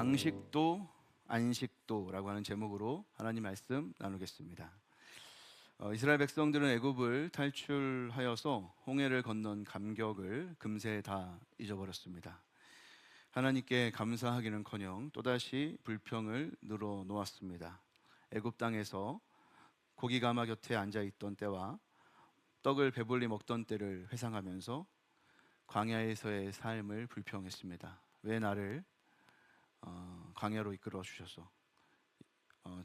양식도 안식도라고 하는 제목으로 하나님 말씀 나누겠습니다. 이스라엘 백성들은 애굽을 탈출하여서 홍해를 건넌 감격을 금세 다 잊어버렸습니다. 하나님께 감사하기는커녕 또다시 불평을 늘어놓았습니다. 애굽 땅에서 고기 가마 곁에 앉아있던 때와 떡을 배불리 먹던 때를 회상하면서 광야에서의 삶을 불평했습니다. 왜 나를 광야로 이끌어 주셔서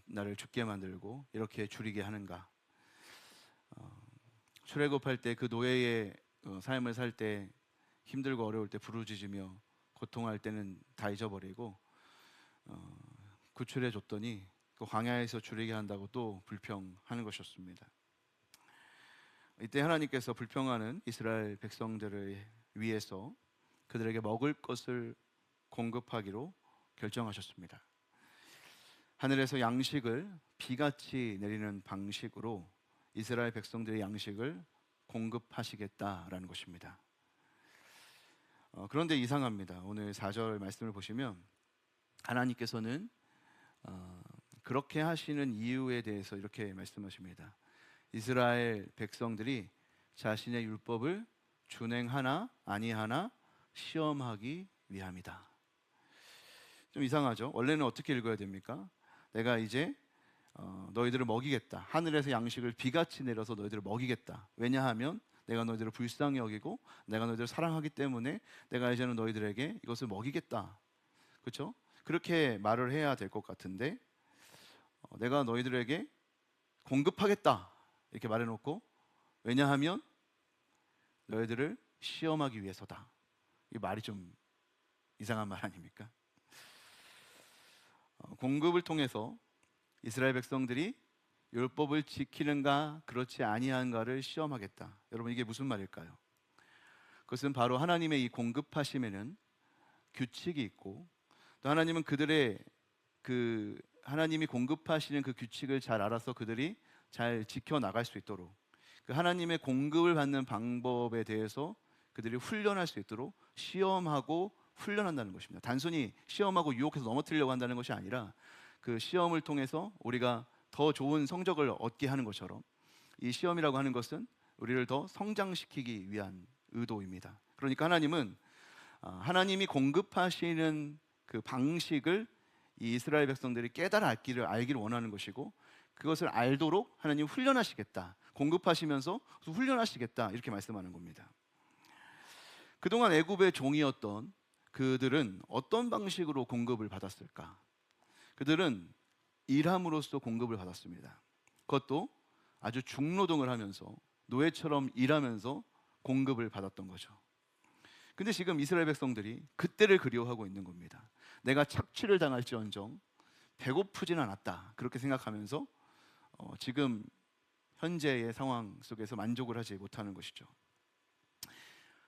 나를 죽게 만들고 이렇게 줄이게 하는가. 출애굽할 때 그 노예의 삶을 살 때 힘들고 어려울 때 부르짖으며 고통할 때는 다 잊어버리고 구출해 줬더니 그 광야에서 줄이게 한다고 또 불평하는 것이었습니다. 이때 하나님께서 불평하는 이스라엘 백성들을 위해서 그들에게 먹을 것을 공급하기로 결정하셨습니다. 하늘에서 양식을 비같이 내리는 방식으로 이스라엘 백성들의 양식을 공급하시겠다라는 것입니다. 그런데 이상합니다. 오늘 4절 말씀을 보시면 하나님께서는 그렇게 하시는 이유에 대해서 이렇게 말씀하십니다. 이스라엘 백성들이 자신의 율법을 준행하나 아니하나 시험하기 위함이다. 좀 이상하죠? 원래는 어떻게 읽어야 됩니까? 내가 이제 너희들을 먹이겠다. 하늘에서 양식을 비같이 내려서 너희들을 먹이겠다. 왜냐하면 내가 너희들을 불쌍히 여기고 내가 너희들을 사랑하기 때문에 내가 이제는 너희들에게 이것을 먹이겠다. 그렇죠? 그렇게 말을 해야 될 것 같은데 내가 너희들에게 공급하겠다 이렇게 말해놓고 왜냐하면 너희들을 시험하기 위해서다. 이 말이 좀 이상한 말 아닙니까? 공급을 통해서 이스라엘 백성들이 율법을 지키는가 그렇지 아니한가를 시험하겠다. 여러분 이게 무슨 말일까요? 그것은 바로 하나님의 이 공급하심에는 규칙이 있고 또 하나님은 그들의 하나님이 공급하시는 그 규칙을 잘 알아서 그들이 잘 지켜나갈 수 있도록 그 하나님의 공급을 받는 방법에 대해서 그들이 훈련할 수 있도록 시험하고 훈련한다는 것입니다. 단순히 시험하고 유혹해서 넘어뜨리려고 한다는 것이 아니라 그 시험을 통해서 우리가 더 좋은 성적을 얻게 하는 것처럼 이 시험이라고 하는 것은 우리를 더 성장시키기 위한 의도입니다. 그러니까 하나님은 하나님이 공급하시는 그 방식을 이 이스라엘 백성들이 깨달아 알기를 원하는 것이고 그것을 알도록 하나님 훈련하시겠다. 공급하시면서 훈련하시겠다. 이렇게 말씀하는 겁니다. 그동안 애굽의 종이었던 그들은 어떤 방식으로 공급을 받았을까? 그들은 일함으로써 공급을 받았습니다. 그것도 아주 중노동을 하면서 노예처럼 일하면서 공급을 받았던 거죠. 근데 지금 이스라엘 백성들이 그때를 그리워하고 있는 겁니다. 내가 착취를 당할지언정 배고프진 않았다. 그렇게 생각하면서 지금 현재의 상황 속에서 만족을 하지 못하는 것이죠.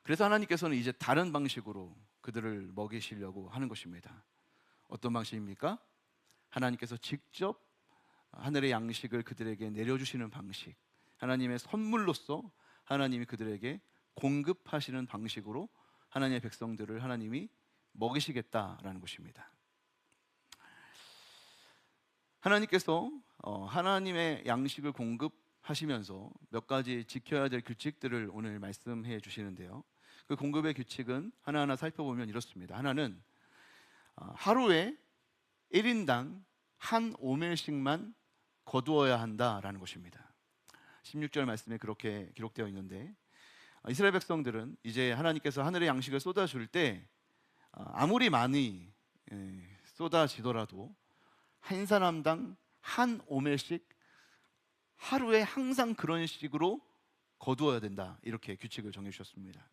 그래서 하나님께서는 이제 다른 방식으로 그들을 먹이시려고 하는 것입니다. 어떤 방식입니까? 하나님께서 직접 하늘의 양식을 그들에게 내려주시는 방식, 하나님의 선물로서 하나님이 그들에게 공급하시는 방식으로 하나님의 백성들을 하나님이 먹이시겠다라는 것입니다. 하나님께서 하나님의 양식을 공급하시면서 몇 가지 지켜야 될 규칙들을 오늘 말씀해 주시는데요. 그 공급의 규칙은 하나하나 살펴보면 이렇습니다. 하나는 하루에 1인당 한 오멜씩만 거두어야 한다라는 것입니다. 16절 말씀에 그렇게 기록되어 있는데 이스라엘 백성들은 이제 하나님께서 하늘의 양식을 쏟아줄 때 아무리 많이 쏟아지더라도 한 사람당 한 오멜씩 하루에 항상 그런 식으로 거두어야 된다. 이렇게 규칙을 정해주셨습니다.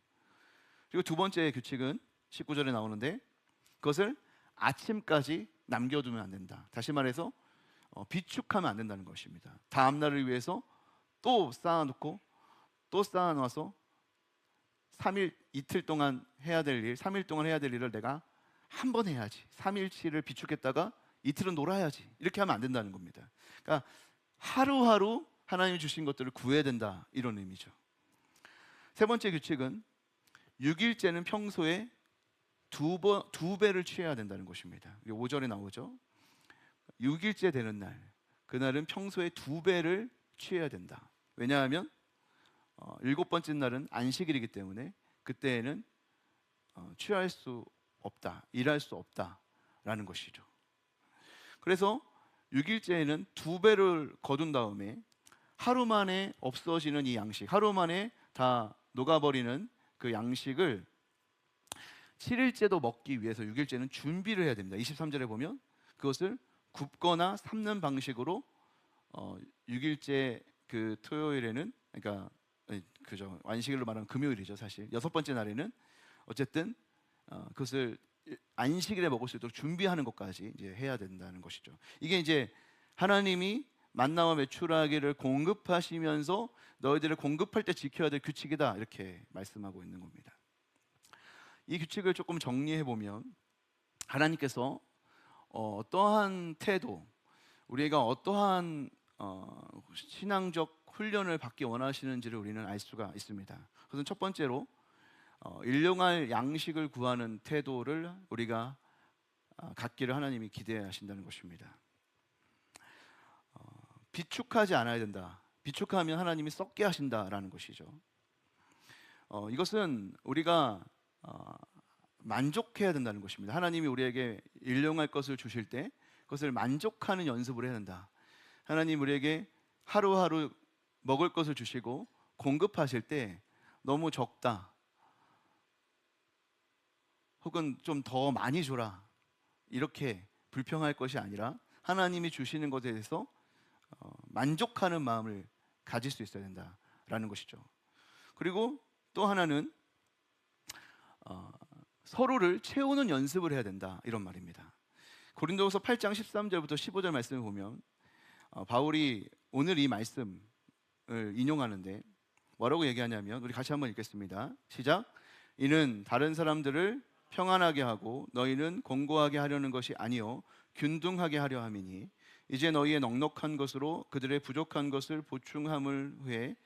그리고 두 번째 규칙은 19절에 나오는데 그것을 아침까지 남겨두면 안 된다. 다시 말해서 비축하면 안 된다는 것입니다. 다음 날을 위해서 또 쌓아놓고 또 쌓아놔서 3일 이틀 동안 해야 될 일, 3일 동안 해야 될 일을 내가 한 번 해야지. 3일치를 비축했다가 이틀은 놀아야지. 이렇게 하면 안 된다는 겁니다. 그러니까 하루하루 하나님이 주신 것들을 구해야 된다. 이런 의미죠. 세 번째 규칙은 6일째는 평소에 두 배를 취해야 된다는 것입니다. 5절에 나오죠. 6일째 되는 날, 그날은 평소에 두 배를 취해야 된다. 왜냐하면 일곱 번째 날은 안식일이기 때문에 그때에는 취할 수 없다, 일할 수 없다라는 것이죠. 그래서 6일째에는 두 배를 거둔 다음에 하루 만에 없어지는 이 양식, 하루 만에 다 녹아버리는 그 양식을 7일째도 먹기 위해서 6일째는 준비를 해야 됩니다. 23절에 보면 그것을 굽거나 삶는 방식으로 6일째 그 토요일에는, 그러니까 그죠, 안식일로 말하면 금요일이죠. 사실 여섯 번째 날에는 어쨌든 그것을 안식일에 먹을 수 있도록 준비하는 것까지 이제 해야 된다는 것이죠. 이게 이제 하나님이 만나와 메추라기를 공급하시면서 너희들을 공급할 때 지켜야 될 규칙이다, 이렇게 말씀하고 있는 겁니다. 이 규칙을 조금 정리해 보면 하나님께서 어떠한 태도, 우리가 어떠한 신앙적 훈련을 받기 원하시는지를 우리는 알 수가 있습니다. 그래서 첫 번째로 일용할 양식을 구하는 태도를 우리가 갖기를 하나님이 기대하신다는 것입니다. 비축하지 않아야 된다. 비축하면 하나님이 썩게 하신다라는 것이죠. 이것은 우리가 만족해야 된다는 것입니다. 하나님이 우리에게 일용할 것을 주실 때 그것을 만족하는 연습을 해야 된다. 하나님 우리에게 하루하루 먹을 것을 주시고 공급하실 때 너무 적다, 혹은 좀 더 많이 줘라, 이렇게 불평할 것이 아니라 하나님이 주시는 것에 대해서 만족하는 마음을 가질 수 있어야 된다라는 것이죠. 그리고 또 하나는 서로를 채우는 연습을 해야 된다, 이런 말입니다. 고린도후서 8장 13절부터 15절 말씀을 보면 바울이 오늘 이 말씀을 인용하는데 뭐라고 얘기하냐면, 우리 같이 한번 읽겠습니다. 시작. 이는 다른 사람들을 평안하게 하고 너희는 공고하게 하려는 것이 아니요 균등하게 하려 함이니 이제 너희의 넉넉한 것으로 그들의 부족한 것을 보충함을 위해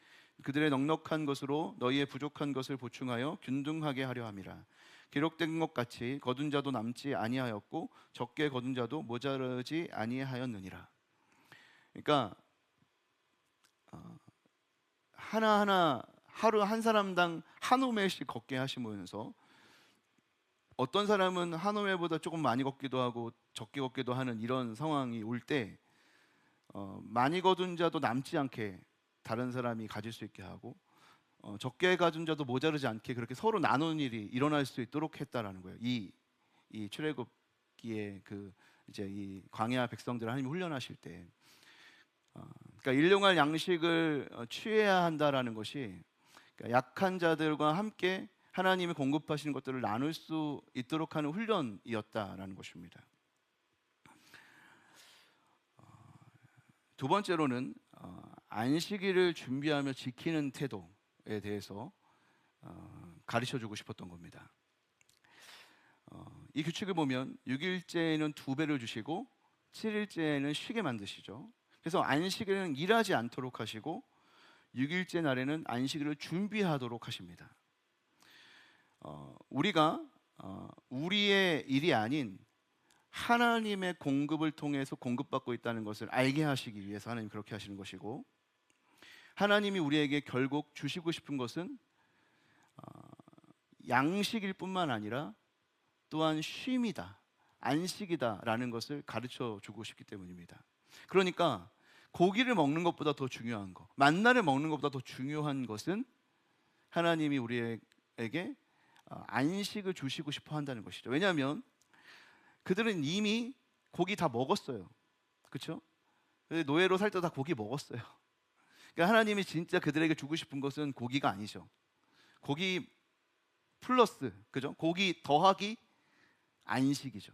그들의 넉넉한 것으로 너희의 부족한 것을 보충하여 균등하게 하려 함이라. 기록된 것 같이 거둔 자도 남지 아니하였고 적게 거둔 자도 모자르지 아니하였느니라. 그러니까 하나하나 하루 한 사람당 한 오멜씩 걷게 하시면서 어떤 사람은 한 오멜보다 조금 많이 걷기도 하고 적게 걷기도 하는 이런 상황이 올 때 많이 거둔 자도 남지 않게 다른 사람이 가질 수 있게 하고 적게 가진 자도 모자르지 않게 그렇게 서로 나누는 일이 일어날 수 있도록 했다라는 거예요. 이 출애굽기에 그 이제 이 광야 백성들을 하나님이 훈련하실 때, 그러니까 일용할 양식을 취해야 한다라는 것이, 그러니까 약한 자들과 함께 하나님이 공급하시는 것들을 나눌 수 있도록 하는 훈련이었다라는 것입니다. 두 번째로는 안식일을 준비하며 지키는 태도에 대해서 가르쳐주고 싶었던 겁니다. 이 규칙을 보면 6일째에는 두 배를 주시고 7일째에는 쉬게 만드시죠. 그래서 안식일은 일하지 않도록 하시고 6일째 날에는 안식일을 준비하도록 하십니다. 우리가 우리의 일이 아닌 하나님의 공급을 통해서 공급받고 있다는 것을 알게 하시기 위해서 하나님 그렇게 하시는 것이고, 하나님이 우리에게 결국 주시고 싶은 것은 양식일 뿐만 아니라 또한 쉼이다, 안식이다라는 것을 가르쳐 주고 싶기 때문입니다. 그러니까 고기를 먹는 것보다 더 중요한 것, 만나를 먹는 것보다 더 중요한 것은 하나님이 우리에게 안식을 주시고 싶어 한다는 것이죠. 왜냐하면 그들은 이미 고기 다 먹었어요. 그렇죠? 노예로 살 때 다 고기 먹었어요. 그러니까 하나님이 진짜 그들에게 주고 싶은 것은 고기가 아니죠. 고기 플러스, 그죠? 고기 더하기 안식이죠.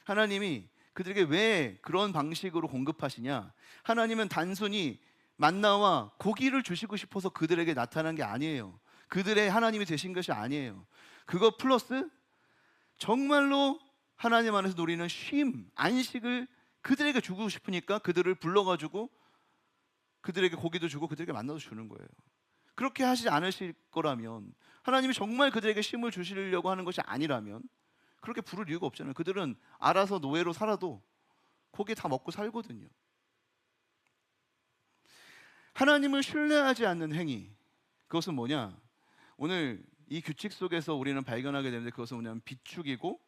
하나님이 그들에게 왜 그런 방식으로 공급하시냐? 하나님은 단순히 만나와 고기를 주시고 싶어서 그들에게 나타난 게 아니에요. 그들의 하나님이 되신 것이 아니에요. 그거 플러스 정말로 하나님 안에서 누리는 쉼, 안식을 그들에게 주고 싶으니까 그들을 불러가지고 그들에게 고기도 주고 그들에게 만나도 주는 거예요. 그렇게 하지 않으실 거라면, 하나님이 정말 그들에게 쉼을 주시려고 하는 것이 아니라면 그렇게 부를 이유가 없잖아요. 그들은 알아서 노예로 살아도 거기에 다 먹고 살거든요. 하나님을 신뢰하지 않는 행위, 그것은 뭐냐? 오늘 이 규칙 속에서 우리는 발견하게 되는데, 그것은 뭐냐면 비축이고,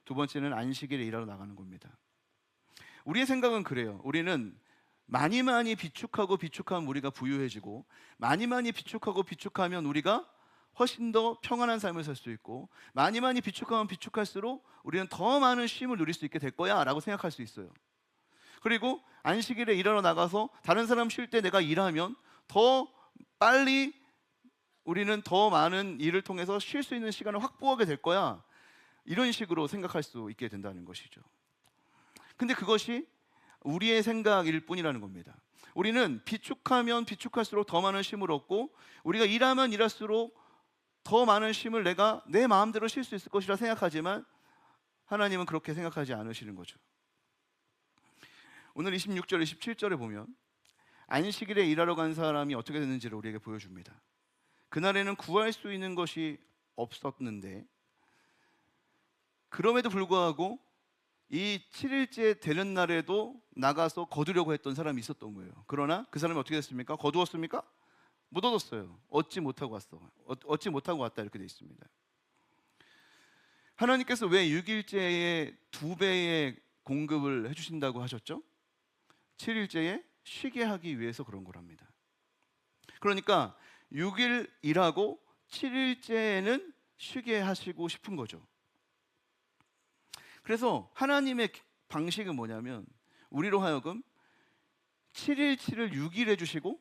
두 번째는 안식일에 일하러 나가는 겁니다. 우리의 생각은 그래요. 우리는 많이 비축하고 비축하면 우리가 부유해지고, 많이 비축하고 비축하면 우리가 훨씬 더 평안한 삶을 살 수 있고, 많이 비축하면 비축할수록 우리는 더 많은 쉼을 누릴 수 있게 될 거야 라고 생각할 수 있어요. 그리고 안식일에 일하러 나가서 다른 사람 쉴 때 내가 일하면 더 빨리 우리는 더 많은 일을 통해서 쉴 수 있는 시간을 확보하게 될 거야, 이런 식으로 생각할 수 있게 된다는 것이죠. 근데 그것이 우리의 생각일 뿐이라는 겁니다. 우리는 비축하면 비축할수록 더 많은 쉼을 얻고, 우리가 일하면 일할수록 더 많은 쉼을 내가 내 마음대로 쉴 수 있을 것이라 생각하지만, 하나님은 그렇게 생각하지 않으시는 거죠. 오늘 26절, 27절에 보면 안식일에 일하러 간 사람이 어떻게 됐는지를 우리에게 보여줍니다. 그날에는 구할 수 있는 것이 없었는데, 그럼에도 불구하고 이 7일째 되는 날에도 나가서 거두려고 했던 사람이 있었던 거예요. 그러나 그 사람이 어떻게 됐습니까? 거두었습니까? 못 얻었어요. 얻지 못하고 왔다, 이렇게 되어 있습니다. 하나님께서 왜 6일째에 2배의 공급을 해주신다고 하셨죠? 7일째에 쉬게 하기 위해서 그런 거랍니다. 그러니까 6일 일하고 7일째에는 쉬게 하시고 싶은 거죠. 그래서 하나님의 방식은 뭐냐면, 우리로 하여금 7일 7을 6일 해주시고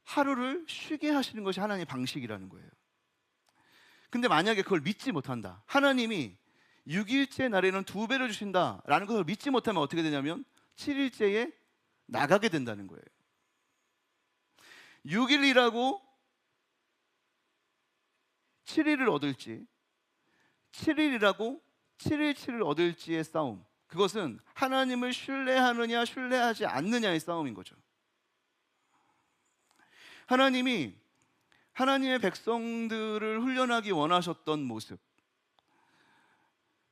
하루를 쉬게 하시는 것이 하나님의 방식이라는 거예요. 근데 만약에 그걸 믿지 못한다, 하나님이 6일째 날에는 2배를 주신다라는 것을 믿지 못하면 어떻게 되냐면 7일째에 나가게 된다는 거예요. 6일 일하고 7일을 얻을지, 7일 일하고 7일 7을 얻을지의 싸움, 그것은 하나님을 신뢰하느냐 신뢰하지 않느냐의 싸움인 거죠. 하나님이 하나님의 백성들을 훈련하기 원하셨던 모습,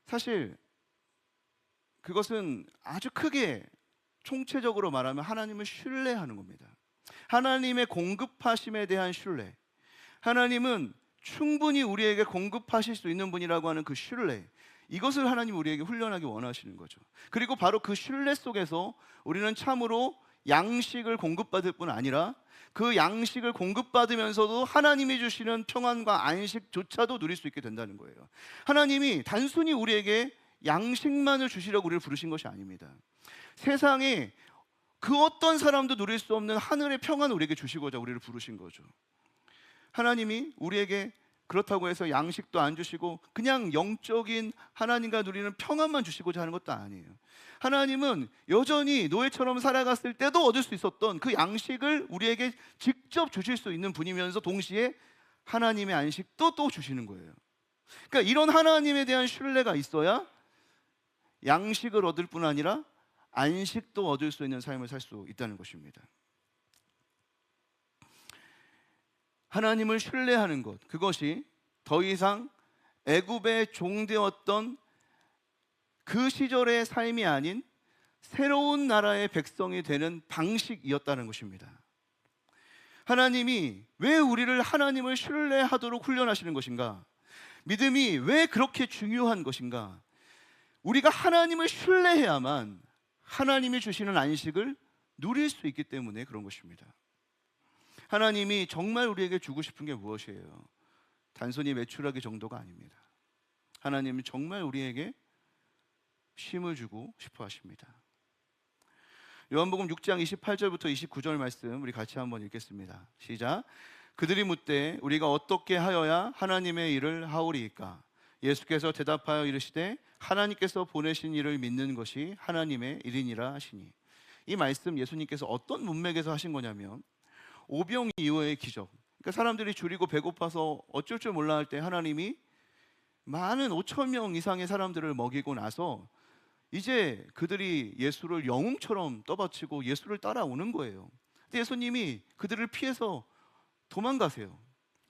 사실 그것은 아주 크게 총체적으로 말하면 하나님을 신뢰하는 겁니다. 하나님의 공급하심에 대한 신뢰, 하나님은 충분히 우리에게 공급하실 수 있는 분이라고 하는 그 신뢰, 이것을 하나님 우리에게 훈련하기 원하시는 거죠. 그리고 바로 그 신뢰 속에서 우리는 참으로 양식을 공급받을 뿐 아니라 그 양식을 공급받으면서도 하나님이 주시는 평안과 안식조차도 누릴 수 있게 된다는 거예요. 하나님이 단순히 우리에게 양식만을 주시려고 우리를 부르신 것이 아닙니다. 세상에 그 어떤 사람도 누릴 수 없는 하늘의 평안을 우리에게 주시고자 우리를 부르신 거죠. 하나님이 우리에게 그렇다고 해서 양식도 안 주시고 그냥 영적인 하나님과 누리는 평안만 주시고자 하는 것도 아니에요. 하나님은 여전히 노예처럼 살아갔을 때도 얻을 수 있었던 그 양식을 우리에게 직접 주실 수 있는 분이면서 동시에 하나님의 안식도 또 주시는 거예요. 그러니까 이런 하나님에 대한 신뢰가 있어야 양식을 얻을 뿐 아니라 안식도 얻을 수 있는 삶을 살 수 있다는 것입니다. 하나님을 신뢰하는 것, 그것이 더 이상 애굽의 종되었던 그 시절의 삶이 아닌 새로운 나라의 백성이 되는 방식이었다는 것입니다. 하나님이 왜 우리를 하나님을 신뢰하도록 훈련하시는 것인가? 믿음이 왜 그렇게 중요한 것인가? 우리가 하나님을 신뢰해야만 하나님이 주시는 안식을 누릴 수 있기 때문에 그런 것입니다. 하나님이 정말 우리에게 주고 싶은 게 무엇이에요? 단순히 매출하기 정도가 아닙니다. 하나님은 정말 우리에게 쉼을 주고 싶어 하십니다. 요한복음 6장 28절부터 29절 말씀 우리 같이 한번 읽겠습니다. 시작. 그들이 묻되 우리가 어떻게 하여야 하나님의 일을 하오리이까? 예수께서 대답하여 이르시되 하나님께서 보내신 일을 믿는 것이 하나님의 일이니라 하시니. 이 말씀 예수님께서 어떤 문맥에서 하신 거냐면 오병 이후의 기적, 그러니까 사람들이 줄이고 배고파서 어쩔 줄 몰라 할 때 하나님이 많은 5,000명 이상의 사람들을 먹이고 나서 이제 그들이 예수를 영웅처럼 떠받치고 예수를 따라오는 거예요. 근데 예수님이 그들을 피해서 도망가세요.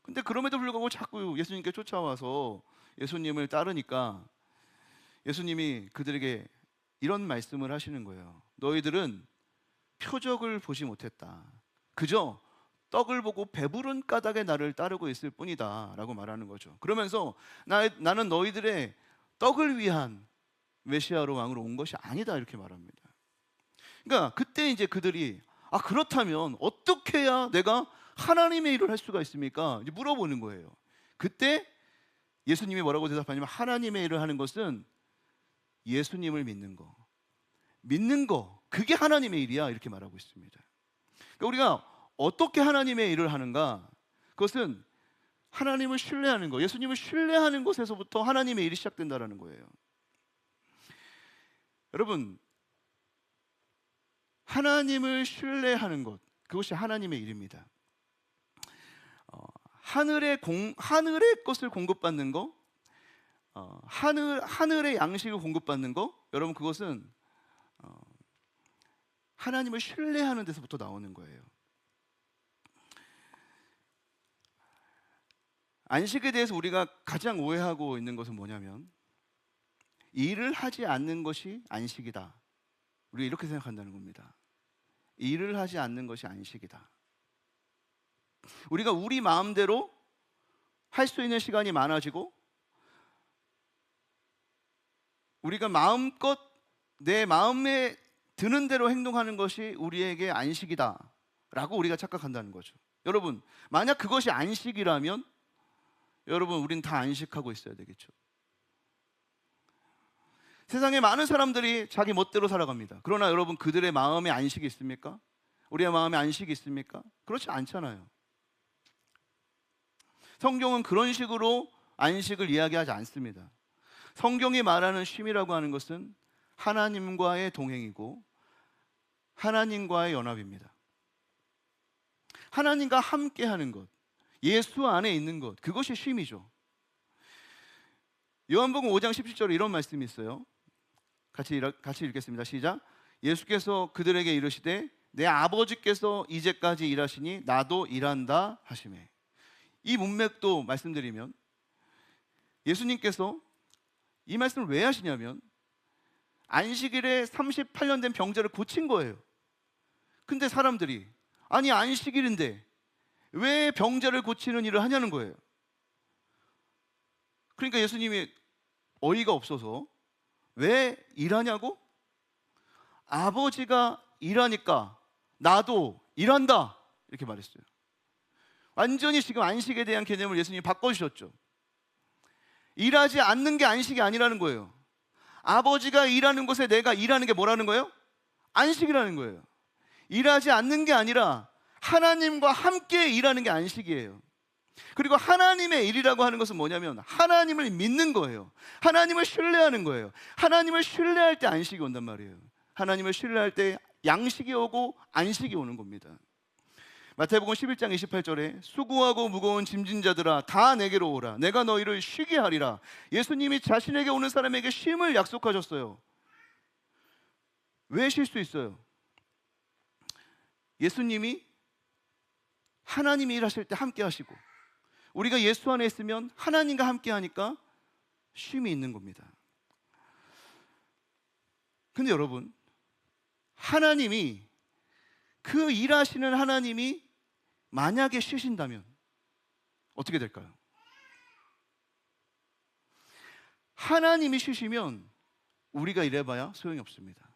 근데 그럼에도 불구하고 자꾸 예수님께 쫓아와서 예수님을 따르니까 예수님이 그들에게 이런 말씀을 하시는 거예요. 너희들은 표적을 보지 못했다. 그저 떡을 보고 배부른 까닭에 나를 따르고 있을 뿐이다 라고 말하는 거죠. 그러면서 나는 너희들의 떡을 위한 메시아로 왕으로 온 것이 아니다 이렇게 말합니다. 그러니까 그때 이제 그들이 그렇다면 어떻게 해야 내가 하나님의 일을 할 수가 있습니까? 이제 물어보는 거예요. 그때 예수님이 뭐라고 대답하냐면 하나님의 일을 하는 것은 예수님을 믿는 거 그게 하나님의 일이야 이렇게 말하고 있습니다. 그러니까 우리가 어떻게 하나님의 일을 하는가? 그것은 하나님을 신뢰하는 거, 예수님을 신뢰하는 것에서부터 하나님의 일이 시작된다는 거예요. 여러분, 하나님을 신뢰하는 것, 그것이 하나님의 일입니다. 하늘의 것을 공급받는 거, 하늘의 양식을 공급받는 거, 여러분 그것은 하나님을 신뢰하는 데서부터 나오는 거예요. 안식에 대해서 우리가 가장 오해하고 있는 것은 뭐냐면 일을 하지 않는 것이 안식이다. 우리가 이렇게 생각한다는 겁니다. 일을 하지 않는 것이 안식이다. 우리가 우리 마음대로 할 수 있는 시간이 많아지고 우리가 마음껏 내 마음에 드는 대로 행동하는 것이 우리에게 안식이다 라고 우리가 착각한다는 거죠. 여러분, 만약 그것이 안식이라면 여러분 우린 다 안식하고 있어야 되겠죠. 세상에 많은 사람들이 자기 멋대로 살아갑니다. 그러나 여러분 그들의 마음에 안식이 있습니까? 우리의 마음에 안식이 있습니까? 그렇지 않잖아요. 성경은 그런 식으로 안식을 이야기하지 않습니다. 성경이 말하는 쉼이라고 하는 것은 하나님과의 동행이고 하나님과의 연합입니다. 하나님과 함께하는 것, 예수 안에 있는 것, 그것이 쉼이죠. 요한복음 5장 17절에 이런 말씀이 있어요. 같이 읽겠습니다. 시작. 예수께서 그들에게 이르시되 내 아버지께서 이제까지 일하시니 나도 일한다 하시매. 이 문맥도 말씀드리면 예수님께서 이 말씀을 왜 하시냐면 안식일에 38년 된 병자를 고친 거예요. 근데 사람들이 아니 안식일인데 왜 병자를 고치는 일을 하냐는 거예요. 그러니까 예수님이 어이가 없어서 왜 일하냐고? 아버지가 일하니까 나도 일한다 이렇게 말했어요. 완전히 지금 안식에 대한 개념을 예수님이 바꿔주셨죠. 일하지 않는 게 안식이 아니라는 거예요. 아버지가 일하는 곳에 내가 일하는 게 뭐라는 거예요? 안식이라는 거예요. 일하지 않는 게 아니라 하나님과 함께 일하는 게 안식이에요. 그리고 하나님의 일이라고 하는 것은 뭐냐면 하나님을 믿는 거예요. 하나님을 신뢰하는 거예요. 하나님을 신뢰할 때 안식이 온단 말이에요. 하나님을 신뢰할 때 양식이 오고 안식이 오는 겁니다. 마태복음 11장 28절에 수고하고 무거운 짐진 자들아 다 내게로 오라 내가 너희를 쉬게 하리라. 예수님이 자신에게 오는 사람에게 쉼을 약속하셨어요. 왜 쉴 수 있어요? 예수님이 하나님이 일하실 때 함께 하시고 우리가 예수 안에 있으면 하나님과 함께 하니까 쉼이 있는 겁니다. 근데 여러분, 하나님이 그 일하시는 하나님이 만약에 쉬신다면 어떻게 될까요? 하나님이 쉬시면 우리가 일해봐야 소용이 없습니다.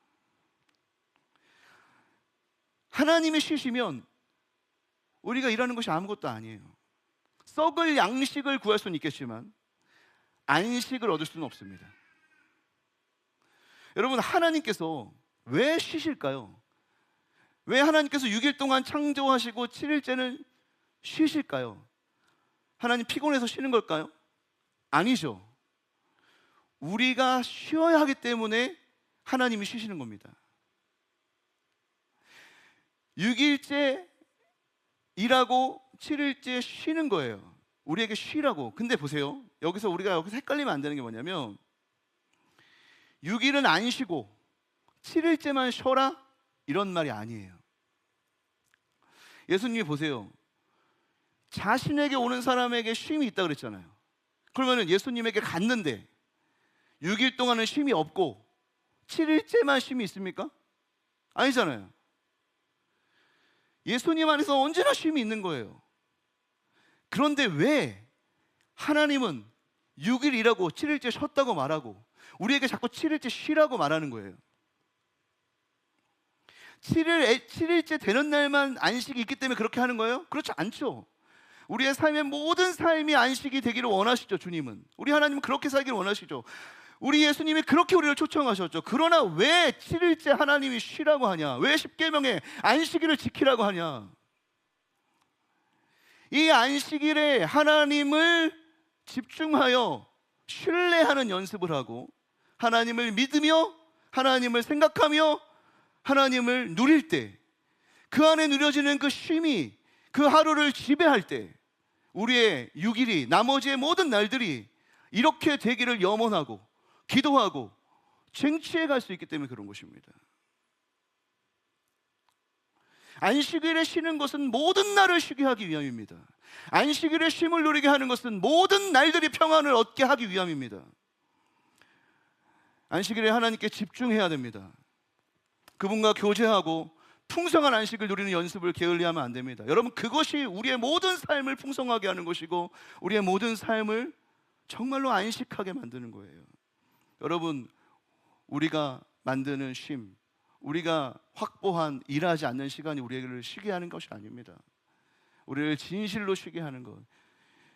하나님이 쉬시면 우리가 일하는 것이 아무것도 아니에요. 썩을 양식을 구할 수는 있겠지만 안식을 얻을 수는 없습니다. 여러분, 하나님께서 왜 쉬실까요? 왜 하나님께서 6일 동안 창조하시고 7일째는 쉬실까요? 하나님 피곤해서 쉬는 걸까요? 아니죠. 우리가 쉬어야 하기 때문에 하나님이 쉬시는 겁니다. 6일째 일하고 7일째 쉬는 거예요. 우리에게 쉬라고. 근데 보세요. 여기서 헷갈리면 안 되는 게 뭐냐면 6일은 안 쉬고 7일째만 쉬어라? 이런 말이 아니에요. 예수님이 보세요. 자신에게 오는 사람에게 쉼이 있다 그랬잖아요. 그러면 예수님에게 갔는데 6일 동안은 쉼이 없고 7일째만 쉼이 있습니까? 아니잖아요. 예수님 안에서 언제나 쉼이 있는 거예요. 그런데 왜 하나님은 6일 일하고 7일째 쉬었다고 말하고 우리에게 자꾸 7일째 쉬라고 말하는 거예요? 7일째 되는 날만 안식이 있기 때문에 그렇게 하는 거예요? 그렇지 않죠. 우리의 삶의 모든 삶이 안식이 되기를 원하시죠. 주님은, 우리 하나님은 그렇게 살기를 원하시죠. 우리 예수님이 그렇게 우리를 초청하셨죠. 그러나 왜 7일째 하나님이 쉬라고 하냐? 왜 십계명에 안식일을 지키라고 하냐? 이 안식일에 하나님을 집중하여 신뢰하는 연습을 하고 하나님을 믿으며 하나님을 생각하며 하나님을 누릴 때, 그 안에 누려지는 그 쉼이 그 하루를 지배할 때 우리의 6일이, 나머지의 모든 날들이 이렇게 되기를 염원하고 기도하고 쟁취해 갈 수 있기 때문에 그런 것입니다. 안식일에 쉬는 것은 모든 날을 쉬게 하기 위함입니다. 안식일에 쉼을 누리게 하는 것은 모든 날들이 평안을 얻게 하기 위함입니다. 안식일에 하나님께 집중해야 됩니다. 그분과 교제하고 풍성한 안식을 누리는 연습을 게을리하면 안 됩니다. 여러분, 그것이 우리의 모든 삶을 풍성하게 하는 것이고 우리의 모든 삶을 정말로 안식하게 만드는 거예요. 여러분, 우리가 만드는 쉼, 우리가 확보한 일하지 않는 시간이 우리를 쉬게 하는 것이 아닙니다. 우리를 진실로 쉬게 하는 것,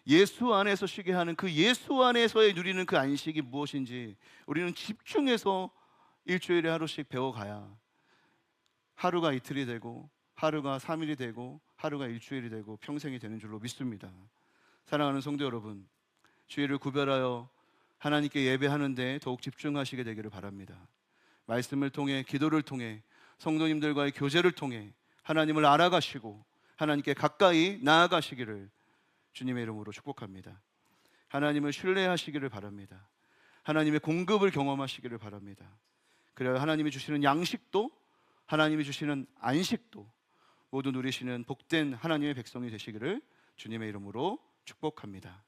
예수 안에서 쉬게 하는 그 예수 안에서의 누리는 그 안식이 무엇인지 우리는 집중해서 일주일에 하루씩 배워가야 하루가 이틀이 되고 하루가 3일이 되고 하루가 일주일이 되고 평생이 되는 줄로 믿습니다. 사랑하는 성도 여러분, 주일을 구별하여 하나님께 예배하는데 더욱 집중하시게 되기를 바랍니다. 말씀을 통해, 기도를 통해, 성도님들과의 교제를 통해 하나님을 알아가시고 하나님께 가까이 나아가시기를 주님의 이름으로 축복합니다. 하나님을 신뢰하시기를 바랍니다. 하나님의 공급을 경험하시기를 바랍니다. 그래야 하나님이 주시는 양식도, 하나님이 주시는 안식도 모두 누리시는 복된 하나님의 백성이 되시기를 주님의 이름으로 축복합니다.